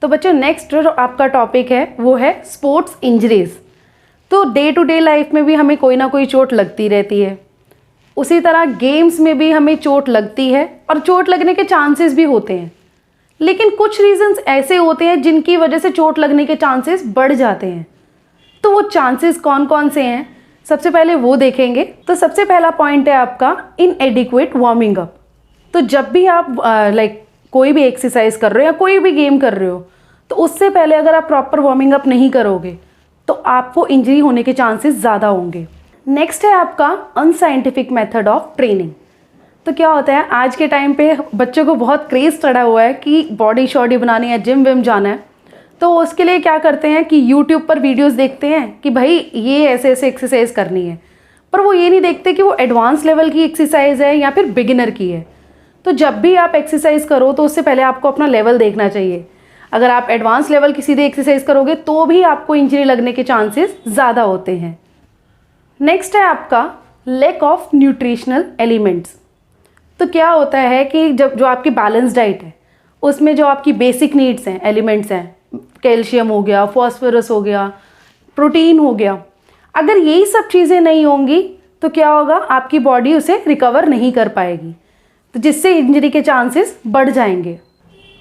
तो बच्चों नेक्स्ट जो आपका टॉपिक है वो है स्पोर्ट्स इंजरीज। तो डे टू डे लाइफ में भी हमें कोई ना कोई चोट लगती रहती है, उसी तरह गेम्स में भी हमें चोट लगती है और चोट लगने के चांसेस भी होते हैं। लेकिन कुछ रीजंस ऐसे होते हैं जिनकी वजह से चोट लगने के चांसेस बढ़ जाते हैं। तो वो चांसेस कौन कौन से हैं, सबसे पहले वो देखेंगे। तो सबसे पहला पॉइंट है आपका इनएडिक्वेट वार्मिंग अप। तो जब भी आप कोई भी एक्सरसाइज कर रहे हो या कोई भी गेम कर रहे हो, तो उससे पहले अगर आप प्रॉपर वार्मिंग अप नहीं करोगे तो आपको इंजरी होने के चांसेस ज़्यादा होंगे। नेक्स्ट है आपका अनसाइंटिफिक मेथड ऑफ ट्रेनिंग। तो क्या होता है, आज के टाइम पे बच्चों को बहुत क्रेज़ चढ़ा हुआ है कि बॉडी शॉडी बनानी है, जिम विम जाना है। तो उसके लिए क्या करते हैं कि यूट्यूब पर वीडियोस देखते हैं कि भाई ये ऐसे ऐसे एक्सरसाइज करनी है, पर वो ये नहीं देखते कि वो एडवांस लेवल की एक्सरसाइज है या फिर बिगिनर की है। तो जब भी आप एक्सरसाइज करो तो उससे पहले आपको अपना लेवल देखना चाहिए। अगर आप एडवांस लेवल की सीधे एक्सरसाइज करोगे तो भी आपको इंजरी लगने के चांसेस ज़्यादा होते हैं। नेक्स्ट है आपका लैक ऑफ न्यूट्रिशनल एलिमेंट्स। तो क्या होता है कि जब जो आपकी बैलेंस डाइट है उसमें जो आपकी बेसिक नीड्स हैं, एलिमेंट्स हैं, कैल्शियम हो गया, फॉस्फोरस हो गया, प्रोटीन हो गया, अगर यही सब चीज़ें नहीं होंगी तो क्या होगा, आपकी बॉडी उसे रिकवर नहीं कर पाएगी, तो जिससे इंजरी के चांसेस बढ़ जाएंगे।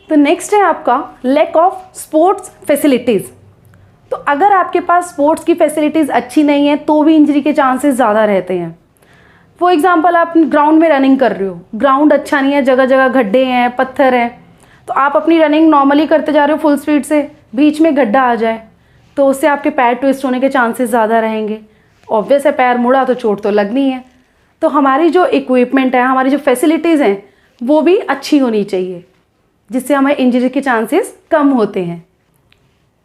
तो नेक्स्ट है आपका लैक ऑफ स्पोर्ट्स फैसिलिटीज़। तो अगर आपके पास स्पोर्ट्स की फैसिलिटीज़ अच्छी नहीं है तो भी इंजरी के चांसेस ज़्यादा रहते हैं। फॉर एग्जांपल आप ग्राउंड में रनिंग कर रहे हो, ग्राउंड अच्छा नहीं है, जगह जगह गड्ढे हैं, पत्थर हैं, तो आप अपनी रनिंग नॉर्मली करते जा रहे हो फुल स्पीड से, बीच में गड्ढा आ जाए तो उससे आपके पैर ट्विस्ट होने के चांसेस ज़्यादा रहेंगे। ऑब्वियस है, पैर मुड़ा तो चोट तो लगनी है। तो हमारी जो इक्विपमेंट है, हमारी जो फैसिलिटीज़ हैं वो भी अच्छी होनी चाहिए, जिससे हमें इंजरी के चांसेस कम होते हैं।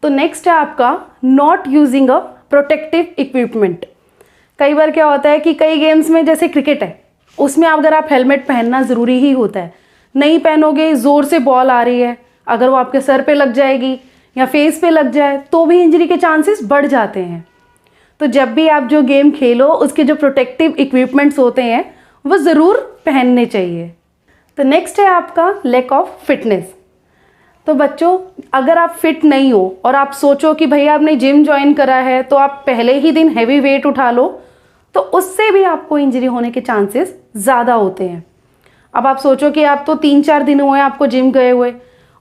तो नेक्स्ट है आपका not using a protective equipment. कई बार क्या होता है कि कई गेम्स में, जैसे क्रिकेट है, उसमें अगर आप हेलमेट पहनना ज़रूरी ही होता है, नहीं पहनोगे, ज़ोर से बॉल आ रही है, अगर वो आपके सर पे लग जाएगी या फेस पे लग जाए तो भी इंजरी के चांसेस बढ़ जाते हैं। तो जब भी आप जो गेम खेलो उसके जो प्रोटेक्टिव इक्विपमेंट्स होते हैं वो ज़रूर पहनने चाहिए। तो नेक्स्ट है आपका लैक ऑफ फिटनेस। तो बच्चों, अगर आप फिट नहीं हो और आप सोचो कि भैया आपने जिम ज्वाइन करा है तो आप पहले ही दिन हैवी वेट उठा लो, तो उससे भी आपको इंजरी होने के चांसेस ज़्यादा होते हैं। अब आप सोचो कि आप तो 3-4 दिन हुए आपको जिम गए हुए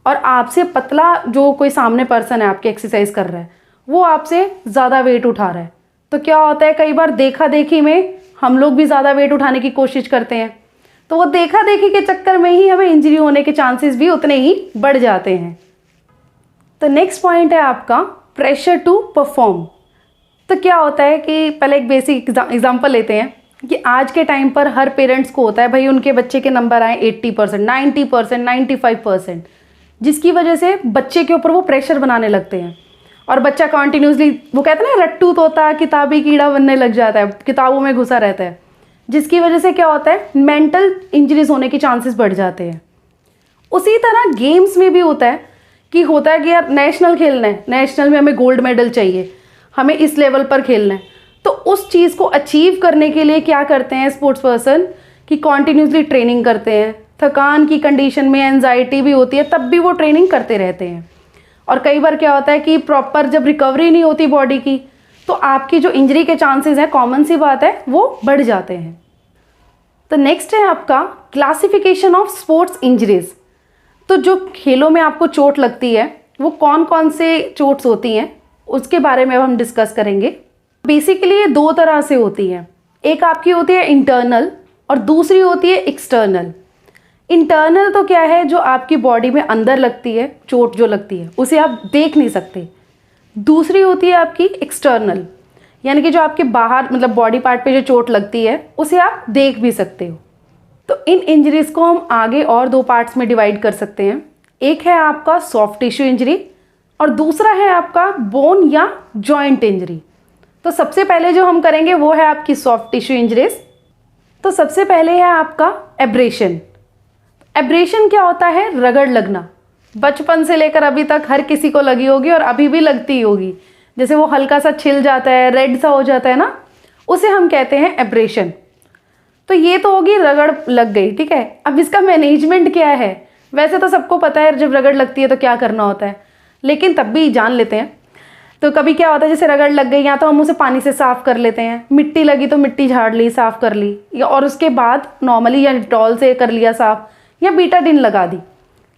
और आपसे पतला जो कोई सामने पर्सन है आपके एक्सरसाइज कर रहा है वो आपसे ज़्यादा वेट उठा रहा है, तो क्या होता है, कई बार देखा देखी में हम लोग भी ज़्यादा वेट उठाने की कोशिश करते हैं, तो वो देखा देखी के चक्कर में ही हमें इंजरी होने के चांसेस भी उतने ही बढ़ जाते हैं। तो नेक्स्ट पॉइंट है आपका प्रेशर टू परफॉर्म। तो क्या होता है कि पहले एक बेसिक एग्जांपल लेते हैं कि आज के टाइम पर हर पेरेंट्स को होता है भाई उनके बच्चे के नंबर आए 80%, 90%, 95%, जिसकी वजह से बच्चे के ऊपर वो प्रेशर बनाने लगते हैं और बच्चा कॉन्टिन्यूसली, वो कहते हैं ना, रट्टू तोता किताबी कीड़ा बनने लग जाता है, किताबों में घुसा रहता है, जिसकी वजह से क्या होता है, मेंटल इंजरीज होने के चांसेस बढ़ जाते हैं। उसी तरह गेम्स में भी होता है कि यार नेशनल खेलना है, नेशनल में हमें गोल्ड मेडल चाहिए, हमें इस लेवल पर खेलना है, तो उस चीज़ को अचीव करने के लिए क्या करते हैं स्पोर्ट्स पर्सन कि कॉन्टिन्यूसली ट्रेनिंग करते हैं। थकान की कंडीशन में एंजाइटी भी होती है, तब भी वो ट्रेनिंग करते रहते हैं। और कई बार क्या होता है कि प्रॉपर जब रिकवरी नहीं होती बॉडी की तो आपकी जो इंजरी के चांसेस हैं, कॉमन सी बात है, वो बढ़ जाते हैं। तो नेक्स्ट है आपका क्लासिफिकेशन ऑफ स्पोर्ट्स इंजरीज। तो जो खेलों में आपको चोट लगती है वो कौन कौन से चोट्स होती हैं उसके बारे में अब हम डिस्कस करेंगे। बेसिकली ये 2 तरह से होती है, एक आपकी होती है इंटरनल और दूसरी होती है एक्सटर्नल। इंटरनल तो क्या है, जो आपकी बॉडी में अंदर लगती है, चोट जो लगती है उसे आप देख नहीं सकते। दूसरी होती है आपकी एक्सटर्नल, यानी कि जो आपके बाहर मतलब बॉडी पार्ट पे जो चोट लगती है उसे आप देख भी सकते हो। तो इन इंजरीज को हम आगे और 2 पार्ट्स में डिवाइड कर सकते हैं। एक है आपका सॉफ्ट टिश्यू इंजरी और दूसरा है आपका बोन या जॉइंट इंजरी। तो सबसे पहले जो हम करेंगे वो है आपकी सॉफ्ट टिश्यू इंजरीज। तो सबसे पहले है आपका एब्रेशन। एब्रेशन क्या होता है, रगड़ लगना। बचपन से लेकर अभी तक हर किसी को लगी होगी और अभी भी लगती होगी, जैसे वो हल्का सा छिल जाता है, रेड सा हो जाता है ना, उसे हम कहते हैं एब्रेशन। तो ये तो होगी रगड़ लग गई, ठीक है। अब इसका मैनेजमेंट क्या है, वैसे तो सबको पता है जब रगड़ लगती है तो क्या करना होता है, लेकिन तब भी जान लेते हैं। तो कभी क्या होता है, जैसे रगड़ लग गई, या तो हम उसे पानी से साफ़ कर लेते हैं, मिट्टी लगी तो मिट्टी झाड़ ली, साफ़ कर ली, या और उसके बाद नॉर्मली या डिटॉल से कर लिया साफ़, या बीटाडिन लगा दी।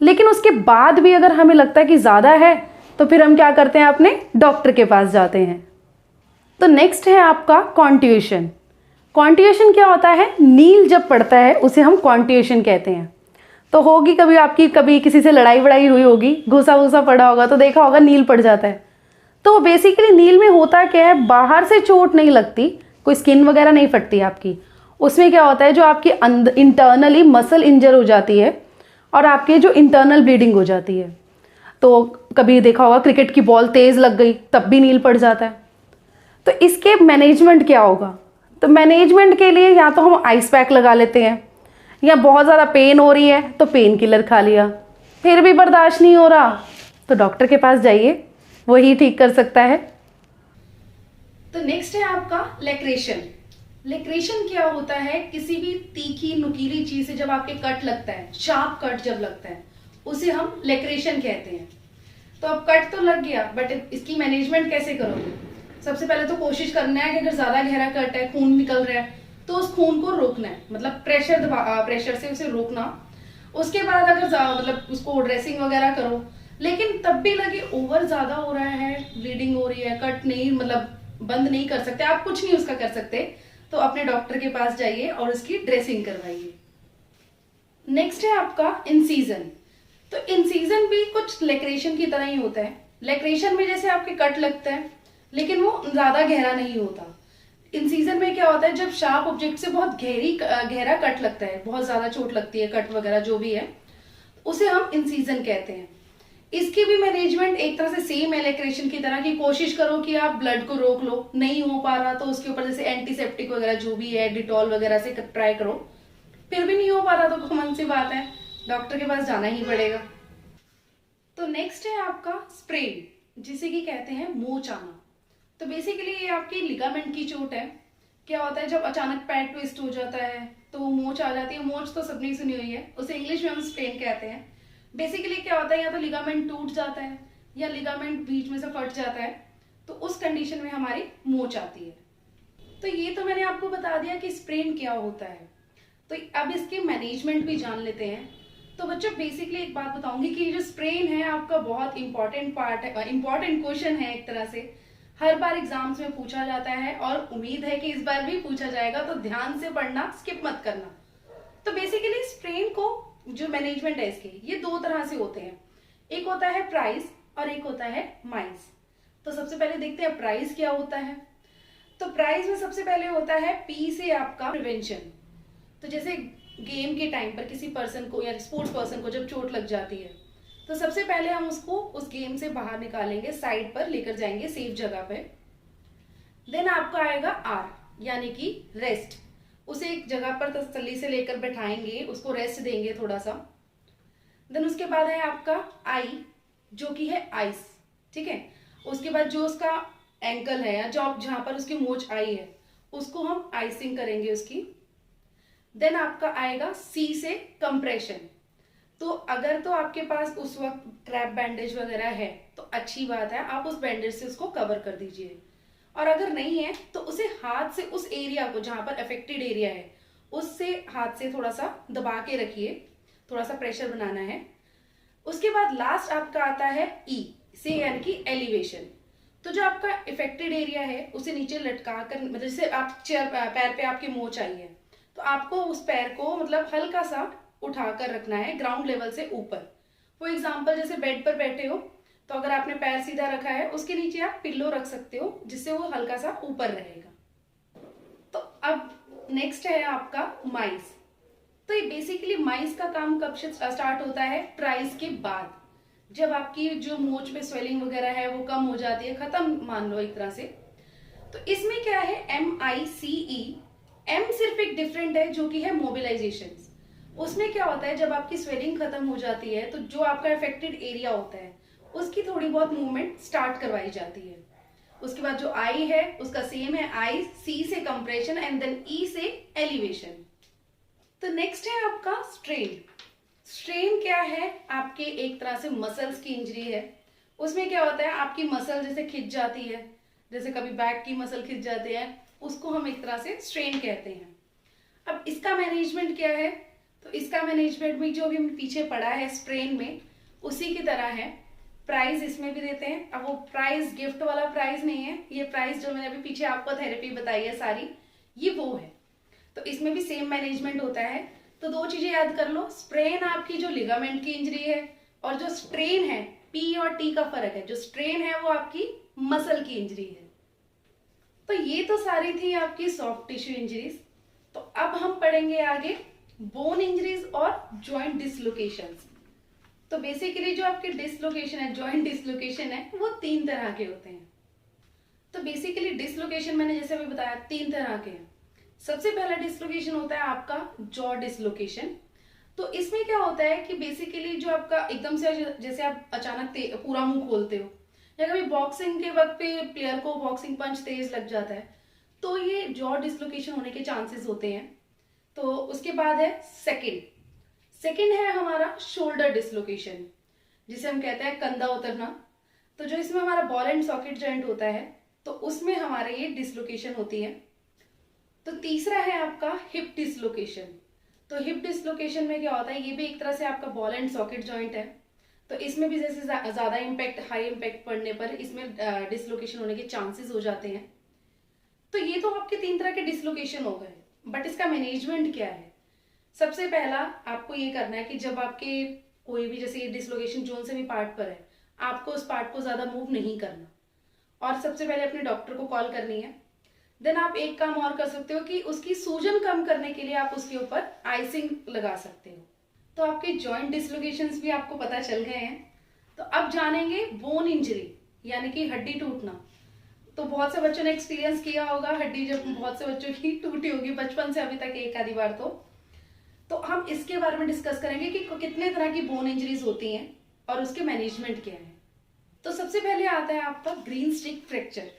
लेकिन उसके बाद भी अगर हमें लगता है कि ज़्यादा है तो फिर हम क्या करते हैं, अपने डॉक्टर के पास जाते हैं। तो नेक्स्ट है आपका कॉन्ट्यूशन। कॉन्ट्यूशन क्या होता है, नील जब पड़ता है उसे हम कॉन्ट्यूशन कहते हैं। तो होगी कभी आपकी, कभी किसी से लड़ाई वड़ाई हुई होगी, घुसा घुसा पड़ा होगा तो देखा होगा नील पड़ जाता है। तो बेसिकली नील में होता क्या है, बाहर से चोट नहीं लगती, कोई स्किन वगैरह नहीं फटती आपकी। उसमें क्या होता है, जो आपकी अंदर इंटरनली मसल इंजर हो जाती है और आपके जो इंटरनल ब्लीडिंग हो जाती है। तो कभी देखा होगा क्रिकेट की बॉल तेज़ लग गई तब भी नील पड़ जाता है। तो इसके मैनेजमेंट क्या होगा, तो मैनेजमेंट के लिए या तो हम आइस पैक लगा लेते हैं, या बहुत ज़्यादा पेन हो रही है तो पेन किलर खा लिया, फिर भी बर्दाश्त नहीं हो रहा तो डॉक्टर के पास जाइए, वही ठीक कर सकता है। तो नेक्स्ट है आपका लेक्रेशन। लेक्रेशन क्या होता है, किसी भी तीखी नुकीली चीज से जब आपके कट लगता है, शार्प कट जब लगता है, उसे हम लेक्रेशन कहते हैं। तो अब कट तो लग गया, बट इसकी मैनेजमेंट कैसे करोगे? सबसे पहले तो कोशिश करना है कि अगर ज्यादा गहरा कट है, खून निकल रहा है, तो उस खून को रोकना है, मतलब प्रेशर से उसे रोकना। उसके बाद अगर मतलब उसको ड्रेसिंग वगैरह करो, लेकिन तब भी लगे ओवर ज्यादा हो रहा है, ब्लीडिंग हो रही है, कट नहीं मतलब बंद नहीं कर सकते, आप कुछ नहीं उसका कर सकते, तो अपने डॉक्टर के पास जाइए और उसकी ड्रेसिंग करवाइए। नेक्स्ट है आपका इंसीजन। तो इंसीजन भी कुछ लेक्रेशन की तरह ही होता है। लेक्रेशन में जैसे आपके कट लगता है, लेकिन वो ज्यादा गहरा नहीं होता। इंसीजन में क्या होता है, जब शार्प ऑब्जेक्ट से बहुत गहरा कट लगता है, बहुत ज्यादा चोट लगती है, कट वगैरह जो भी है, उसे हम इंसीजन कहते हैं। इसकी भी मैनेजमेंट एक तरह से सेम है लेक्रेशन की तरह, की कोशिश करो कि आप ब्लड को रोक लो, नहीं हो पा रहा तो उसके ऊपर जैसे एंटीसेप्टिक वगैरह जो भी है, डिटॉल वगैरह से ट्राई करो, फिर भी नहीं हो पा रहा तो कॉमन सी बात है, डॉक्टर के पास जाना ही पड़ेगा। तो नेक्स्ट है आपका स्प्रेन, जिसे कि कहते हैं मोच आना। तो बेसिकली ये आपकी लिगामेंट की चोट है। क्या होता है, जब अचानक पैर ट्विस्ट हो जाता है तो मोच आ जाती है। मोच तो सबने सुनी हुई है, उसे इंग्लिश में हम स्प्रेन कहते हैं। बेसिकली क्या होता है, या तो लिगामेंट टूट जाता है या लिगामेंट बीच में से फट जाता है, तो उस कंडीशन में हमारी मोच आती है। तो ये तो मैंने आपको बता दिया कि स्प्रेन क्या होता है। तो अब इसके मैनेजमेंट भी जान लेते हैं। तो बच्चों बेसिकली एक बात बताऊंगी कि जो स्प्रेन है आपका बहुत इंपॉर्टेंट पार्ट है, इंपॉर्टेंट क्वेश्चन है एक तरह से, हर बार एग्जाम्स में पूछा जाता है और उम्मीद है कि इस बार भी पूछा जाएगा, तो ध्यान से पढ़ना, स्किप मत करना। तो बेसिकली स्प्रेन को जो मैनेजमेंट है इसके, ये दो तरह से होते हैं, एक होता है प्राइस और एक होता है माइस। तो सबसे पहले देखते हैं प्राइस क्या होता है। तो प्राइस में सबसे पहले होता है पी से आपका प्रिवेंशन। तो जैसे गेम के टाइम पर किसी पर्सन को या स्पोर्ट्स पर्सन को जब चोट लग जाती है, तो सबसे पहले हम उसको उस गेम से बाहर निकालेंगे, साइड पर लेकर जाएंगे सेफ जगह पे। देन आपका आएगा आर, यानी कि रेस्ट। उसे एक जगह पर तसल्ली से लेकर बैठाएंगे, उसको रेस्ट देंगे थोड़ा सा। देन उसके बाद है आपका आई, जो कि है आइस, ठीक है। उसके बाद जो उसका एंकल है या जहां पर उसकी मोच आई है, उसको हम आइसिंग करेंगे उसकी। देन आपका आएगा सी से कंप्रेशन। तो अगर तो आपके पास उस वक्त क्रैप बैंडेज वगैरह है तो अच्छी बात है, आप उस बैंडेज से उसको कवर कर दीजिए। और अगर नहीं है तो उसे हाथ से उस एरिया को जहां पर अफेक्टेड एरिया है, उससे हाथ से थोड़ा सा दबा के रखिए, थोड़ा सा प्रेशर बनाना है। उसके बाद लास्ट आपका आता है ई से, यानी कि एलिवेशन। तो जो आपका इफेक्टेड एरिया है उसे नीचे लटका कर, मतलब जैसे आप चेयर पैर पे आपकी मोच आई है, तो आपको उस पैर को मतलब हल्का सा उठाकर रखना है ग्राउंड लेवल से ऊपर। फॉर एग्जाम्पल जैसे बेड पर बैठे हो, तो अगर आपने पैर सीधा रखा है, उसके नीचे आप पिल्लो रख सकते हो, जिससे वो हल्का सा ऊपर रहेगा। तो अब नेक्स्ट है आपका माइस। तो ये बेसिकली माइस का काम कब से स्टार्ट होता है, प्राइस के बाद, जब आपकी जो मोच में स्वेलिंग वगैरह है वो कम हो जाती है, खत्म मान लो एक तरह से। तो इसमें क्या है, MICE। एम सिर्फ एक डिफरेंट है जो कि है मोबिलाइजेशन। उसमें क्या होता है, जब आपकी स्वेलिंग खत्म हो जाती है तो जो आपका अफेक्टेड एरिया होता है उसकी थोड़ी बहुत मूवमेंट स्टार्ट करवाई जाती है। उसके बाद जो आई है उसका सेम है, आई, सी से कंप्रेशन एंड देन ई से एलिवेशन। तो नेक्स्ट है आपका स्ट्रेन। स्ट्रेन क्या है, आपके एक तरह से मसल्स की इंजरी है, उसमें क्या होता है, आपकी मसल जैसे खिंच जाती है, जैसे कभी बैक की मसल खिंच जाते हैं, उसको हम एक तरह से स्ट्रेन कहते हैं। अब इसका मैनेजमेंट क्या है, तो इसका मैनेजमेंट भी जो भी पीछे पड़ा है स्ट्रेन में, उसी की तरह है। प्राइस इसमें भी देते हैं। अब वो प्राइस गिफ्ट वाला प्राइस नहीं है, ये प्राइस जो मैंने अभी पीछे आपको थेरेपी बताई है सारी, ये वो है। तो इसमें भी सेम मैनेजमेंट होता है। तो दो चीजें याद कर लो, स्प्रेन आपकी जो लिगामेंट की इंजरी है, और जो स्ट्रेन है, पी और टी का फर्क है, जो स्ट्रेन है वो आपकी मसल की इंजरी है। तो ये तो सारी थी आपकी सॉफ्ट टिश्यू इंजरीज। तो अब हम पढ़ेंगे आगे बोन इंजरीज और जॉइंट डिसलोकेशंस। तो बेसिकली जो आपके डिसलोकेशन है, जॉइंट डिसलोकेशन है, वो 3 तरह के होते हैं। तो बेसिकली डिसलोकेशन मैंने जैसे अभी बताया 3 तरह के हैं। सबसे पहला डिसलोकेशन होता है आपका जॉ डिसलोकेशन। तो इसमें क्या होता है कि बेसिकली जो आपका एकदम से जैसे आप अचानक पूरा मुंह खोलते हो, या कभी बॉक्सिंग के वक्त पे प्लेयर को बॉक्सिंग पंच तेज लग जाता है, तो ये जॉ डिसलोकेशन होने के चांसेस होते हैं। तो उसके बाद है सेकंड है हमारा शोल्डर डिसलोकेशन, जिसे हम कहते हैं कंधा उतरना। तो जो इसमें हमारा बॉल एंड सॉकेट जॉइंट होता है, तो उसमें हमारे ये डिसलोकेशन होती है। तो तीसरा है आपका हिप डिसलोकेशन। तो हिप डिसलोकेशन में क्या होता है, ये भी एक तरह से आपका बॉल एंड सॉकेट जॉइंट है। तो इसमें भी जैसे ज्यादा इम्पैक्ट, हाई इम्पैक्ट पड़ने पर इसमें डिसलोकेशन होने के चांसेस हो जाते हैं। तो ये तो आपके 3 तरह के डिसलोकेशन हो गए, बट इसका मैनेजमेंट क्या है। सबसे पहला आपको ये करना है कि जब आपके कोई भी जैसे डिसलोकेशन जोन से भी पार्ट पर है, आपको उस पार्ट को ज्यादा मूव नहीं करना, और सबसे पहले अपने डॉक्टर को कॉल करनी है। देन आप एक काम और कर सकते हो कि उसकी सूजन कम करने के लिए आप उसके ऊपर आइसिंग लगा सकते हो। तो आपके जॉइंट डिसलोकेशंस भी आपको पता चल गए हैं। तो अब जानेंगे बोन इंजरी, यानी कि हड्डी टूटना। तो बहुत से बच्चों ने एक्सपीरियंस किया होगा, हड्डी जब बहुत से बच्चों की टूटी होगी बचपन से अभी तक एक आधी बार। तो हम इसके बारे में डिस्कस करेंगे कि कितने तरह की बोन इंजरीज होती हैं और उसके मैनेजमेंट क्या है। तो सबसे पहले आता है आपका ग्रीन स्टिक फ्रैक्चर।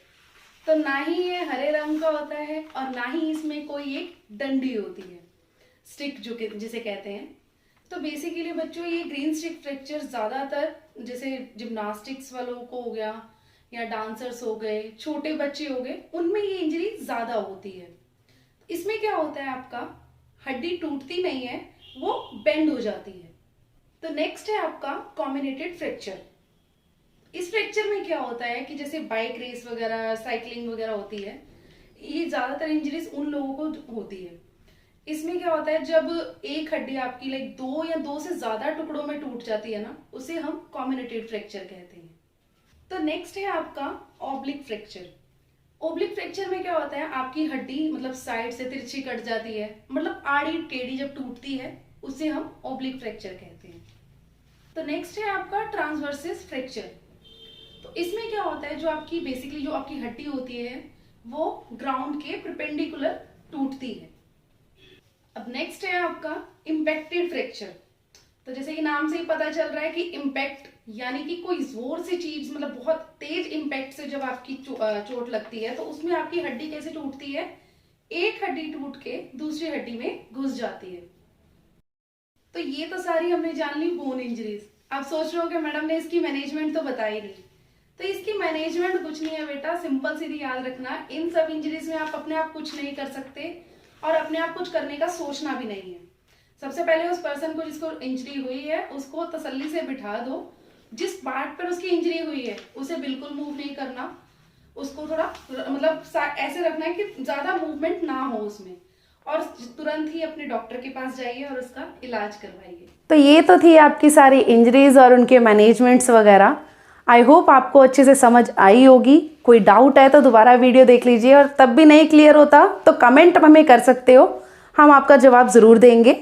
तो ना ही ये हरे रंग का होता है और ना ही इसमें कोई एक डंडी होती है, स्टिक जो जिसे कहते हैं। तो बेसिकली बच्चों ये ग्रीन स्टिक फ्रैक्चर ज्यादातर जैसे जिम्नास्टिक्स वालों को हो गया, या डांसर्स हो गए, छोटे बच्चे हो गए, उनमें ये इंजरी ज्यादा होती है। इसमें क्या होता है, आपका हड्डी टूटती नहीं है, वो बेंड हो जाती है। तो नेक्स्ट है आपका कॉम्बिनेटेड फ्रैक्चर। इस फ्रैक्चर में क्या होता है कि जैसे बाइक रेस वगैरह, साइकिलिंग वगैरह होती है, ये ज्यादातर इंजरीज उन लोगों को होती है। इसमें क्या होता है, जब एक हड्डी आपकी लाइक 2 या 2 से ज्यादा टुकड़ों में टूट जाती है ना, उसे हम कॉम्बिनेटेड फ्रैक्चर कहते हैं। तो नेक्स्ट है आपका ऑब्लिक फ्रैक्चर। ओब्लिक फ्रैक्चर में क्या होता है, आपकी हड्डी मतलब साइड से तिरछी कट जाती है, मतलब आड़ी टेढ़ी जब टूटती है, उसे हम ओब्लिक फ्रैक्चर कहते हैं। तो नेक्स्ट है आपका ट्रांसवर्सिस फ्रैक्चर। तो इसमें क्या होता है, जो आपकी बेसिकली जो आपकी हड्डी होती है वो ग्राउंड के परपेंडिकुलर टूटती है। अब नेक्स्ट है आपका इम्पैक्टेड फ्रैक्चर। तो जैसे कि नाम से ही पता चल रहा है कि इम्पैक्ट यानी कि कोई जोर से चीज, मतलब बहुत तेज इम्पैक्ट से जब आपकी चोट लगती है, तो उसमें आपकी हड्डी कैसे टूटती है, एक हड्डी टूट के दूसरी हड्डी में घुस जाती है। तो ये तो सारी हमने जान ली बोन इंजरीज। आप सोच रहे हो कि मैडम ने इसकी मैनेजमेंट तो बताई नहीं। तो इसकी मैनेजमेंट कुछ नहीं है बेटा, सिंपल सीधी याद रखना, इन सब इंजरीज में आप अपने आप कुछ नहीं कर सकते और अपने आप कुछ करने का सोचना भी नहीं है। सबसे पहले उस पर्सन को जिसको इंजरी हुई है उसको तसल्ली से बिठा दो, जिस पार्ट पर उसकी इंजरी हुई है उसे बिल्कुल मूव नहीं करना, उसको थोड़ा मतलब ऐसे रखना है कि ज्यादा मूवमेंट ना हो उसमें, और तुरंत ही अपने डॉक्टर के पास जाइए और उसका इलाज करवाइए। तो ये तो थी आपकी सारी इंजरीज और उनके मैनेजमेंट्स वगैरह। आई होप आपको अच्छे से समझ आई होगी। कोई डाउट है तो दोबारा वीडियो देख लीजिए, और तब भी नहीं क्लियर होता तो कमेंट हमें कर सकते हो, हम आपका जवाब ज़रूर देंगे।